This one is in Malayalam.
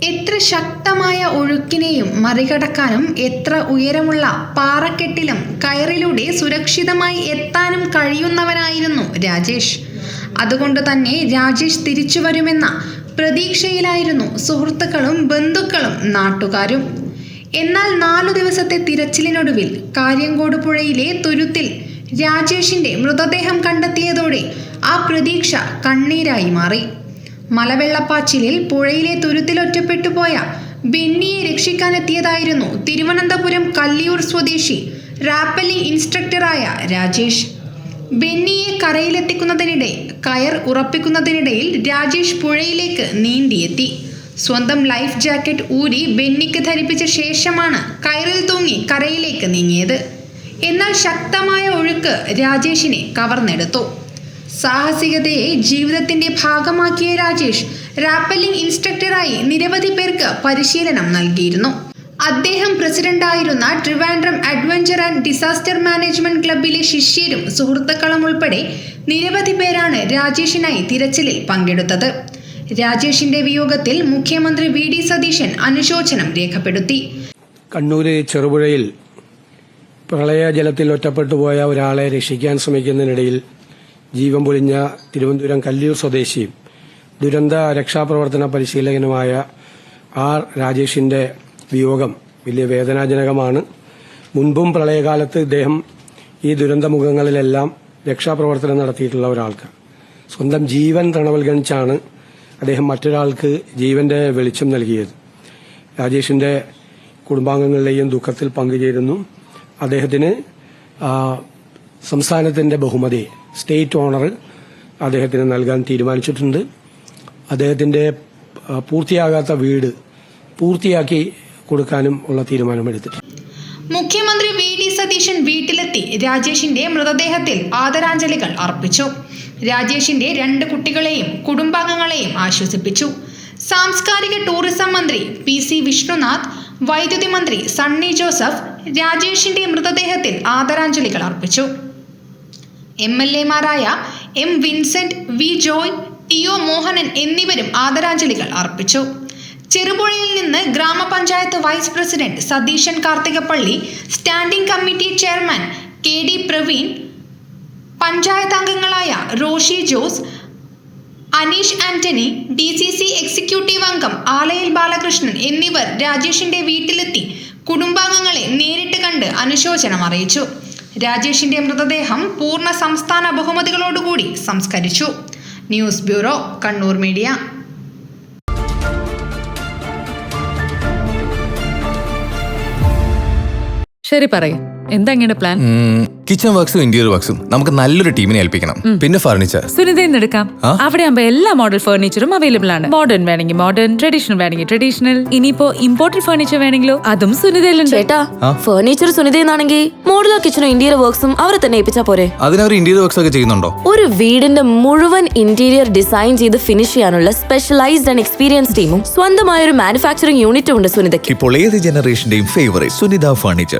എത്ര ശക്തമായ ഒഴുക്കിനെയും മറികടക്കാനും എത്ര ഉയരമുള്ള പാറക്കെട്ടിലും കയറിലൂടെ സുരക്ഷിതമായി എത്താനും കഴിയുന്നവനായിരുന്നു രാജേഷ്. അതുകൊണ്ട് തന്നെ രാജേഷ് തിരിച്ചു വരുമെന്ന പ്രതീക്ഷയിലായിരുന്നു സുഹൃത്തുക്കളും ബന്ധുക്കളും നാട്ടുകാരും. എന്നാൽ 4 ദിവസത്തെ തിരച്ചിലിനൊടുവിൽ കാര്യങ്കോട് പുഴയിലെ തുരുത്തിൽ രാജേഷിന്റെ മൃതദേഹം കണ്ടെത്തിയതോടെ ആ പ്രതീക്ഷ കണ്ണീരായി മാറി. മലവെള്ളപ്പാച്ചിലിൽ പുഴയിലെ തുരുത്തിലൊറ്റപ്പെട്ടുപോയ ബെന്നിയെ രക്ഷിക്കാനെത്തിയതായിരുന്നു തിരുവനന്തപുരം കല്ലിയൂർ സ്വദേശി റാപ്പലിംഗ് ഇൻസ്ട്രക്ടറായ രാജേഷ്. ബെന്നിയെ കരയിലെത്തിക്കുന്നതിനിടെ കയർ ഉറപ്പിക്കുന്നതിനിടയിൽ രാജേഷ് പുഴയിലേക്ക് നീന്തിയെത്തി. സ്വന്തം ലൈഫ് ജാക്കറ്റ് ഊരി ബെന്നിക്ക് ധരിപ്പിച്ച ശേഷമാണ് കയറിൽ തൂങ്ങി കരയിലേക്ക് നീങ്ങിയത്. എന്നാൽ ശക്തമായ ഒഴുക്ക് രാജേഷിനെ കവർന്നെടുത്തു. സാഹസികതയെ ജീവിതത്തിന്റെ ഭാഗമാക്കിയ രാജേഷ് റാപ്പലിംഗ് ഇൻസ്ട്രക്ടറായി നിരവധി പേർക്ക് പരിശീലനം നൽകിയിരുന്നു. അദ്ദേഹം പ്രസിഡന്റായിരുന്ന Trivandrum adventure and disaster management ക്ലബിലെ ശിഷ്യരും സുഹൃത്തുക്കളും ഉൾപ്പെടെ നിരവധി പേരാണ് രാജേഷിനായി തിരച്ചിലിൽ പങ്കെടുത്തത്. രാജേഷിന്റെ വിയോഗത്തിൽ മുഖ്യമന്ത്രി വി.ഡി. സതീശൻ അനുശോചനം രേഖപ്പെടുത്തി. കണ്ണൂര് ചെറുപുഴയിൽ പ്രളയജലത്തിൽ ഒറ്റപ്പെട്ടുപോയ ഒരാളെ രക്ഷിക്കാൻ ശ്രമിക്കുന്നതിനിടയിൽ ജീവൻ പൊലിഞ്ഞ തിരുവനന്തപുരം കല്ലിയൂർ സ്വദേശിയും ദുരന്ത രക്ഷാപ്രവർത്തന പരിശീലകനുമായ ആർ രാജേഷിന്റെ വിയോഗം വലിയ വേദനാജനകമാണ്. മുൻപും പ്രളയകാലത്ത് ഇദ്ദേഹം ഈ ദുരന്തമുഖങ്ങളിലെല്ലാം രക്ഷാപ്രവർത്തനം നടത്തിയിട്ടുള്ള ഒരാൾക്ക് സ്വന്തം ജീവൻ തണവൽഗണിച്ചാണ് അദ്ദേഹം മറ്റൊരാൾക്ക് ജീവന്റെ വെളിച്ചം നൽകിയത്. രാജേഷിന്റെ കുടുംബാംഗങ്ങളുടെയും ദുഃഖത്തിൽ പങ്കുചേരുന്നു. അദ്ദേഹത്തിന് സംസ്ഥാനത്തിന്റെ ബഹുമതി സ്റ്റേറ്റ് ഓണർ അദ്ദേഹത്തിന് നൽകാൻ തീരുമാനിച്ചിട്ടുണ്ട്. അദ്ദേഹത്തിന്റെ പൂർത്തിയാകാത്ത വീട് പൂർത്തിയാക്കി കൊടുക്കാനും ഉള്ള തീരുമാനമെടുത്തിട്ടുണ്ട്. മുഖ്യമന്ത്രി വി.ഡി. സതീശൻ വീട്ടിലെത്തി രാജേഷിന്റെ മൃതദേഹത്തിൽ ആദരാഞ്ജലികൾ അർപ്പിച്ചു. രാജേഷിന്റെ 2 കുട്ടികളെയും കുടുംബാംഗങ്ങളെയും ആശ്വസിപ്പിച്ചു. സാംസ്കാരിക ടൂറിസം മന്ത്രി പി.സി. വിഷ്ണുനാഥ്, വൈദ്യുതി മന്ത്രി സണ്ണി ജോസഫ് രാജേഷിന്റെ മൃതദേഹത്തിൽ ആദരാഞ്ജലികൾ അർപ്പിച്ചു. എം.എൽ.എമാരായ M. Vincent, V. Joy, T O. Mohanan എന്നിവരും ആദരാഞ്ജലികൾ അർപ്പിച്ചു. ചെറുപുഴയിൽ നിന്ന് ഗ്രാമപഞ്ചായത്ത് vice president Satheesan Karthikappally, standing committee chairman K D. Praveen, panchayat അംഗങ്ങളായ Roshi Jose, Aneesh Antony, DCC executive അംഗം ആലയിൽ ബാലകൃഷ്ണൻ എന്നിവർ രാജേഷിന്റെ വീട്ടിലെത്തി കുടുംബാംഗങ്ങളെ നേരിട്ട് കണ്ട് അനുശോചനം അറിയിച്ചു. രാജേഷിന്റെ മൃതദേഹം പൂർണ്ണ സംസ്ഥാന ബഹുമതികളോടുകൂടി സംസ്കരിച്ചു. News bureau, Kannur media. ശരി, പറയ്, എന്താ ഇങ്ങനെ പ്ലാൻ? കിച്ചൺ വർക്സും ഇന്റീരിയർ വർക്സും നമുക്ക് നല്ലൊരു ടീമിനെ ഏൽപ്പിക്കണം. പിന്നെ ഫർണിച്ചർ സുനിതയിൽ എടുക്കാം. അവിടെ ആകുമ്പോ എല്ലാ മോഡൽ ഫർണിച്ചറും അവൈലബിൾ ആണ്. മോഡേൺ വേണമെങ്കിൽ മോഡേൺ, ട്രഡീഷണൽ വേണമെങ്കിൽ ട്രഡീഷണൽ. ഇനിയിപ്പോ ഇമ്പോർട്ടഡ് ഫർണിച്ചർ വേണമെങ്കിലോ അതും സുനിതയിലുണ്ട്. ചേട്ടാ, ഫർണിച്ചർ സുനിതയിലാണെങ്കിൽ മോഡുലർ കിച്ചണും ഇന്റീരിയർ വർക്സും അവരെ തന്നെ ഏൽപ്പിച്ചാ പോരെ? അതിനവർ ഇന്റീരിയർ വർക്സ് ഒക്കെ ചെയ്യുന്നുണ്ടോ? ഒരു വീടിന്റെ മുഴുവൻ ഇന്റീരിയർ ഡിസൈൻ ചെയ്ത് ഫിനിഷ് ചെയ്യാനുള്ള സ്പെഷ്യലൈസ്ഡ് ആൻഡ് എക്സ്പീരിയൻസ് ടീമും സ്വന്തമായ ഒരു മാനുഫാക്ചറിംഗ് യൂണിറ്റും ഉണ്ട് സുനിതയ്ക്ക്. ഇപ്പോൾ ഏത് ജനറേഷന്റെയും ഫേവറേറ്റ് സുനിത ഫർണിച്ചർ.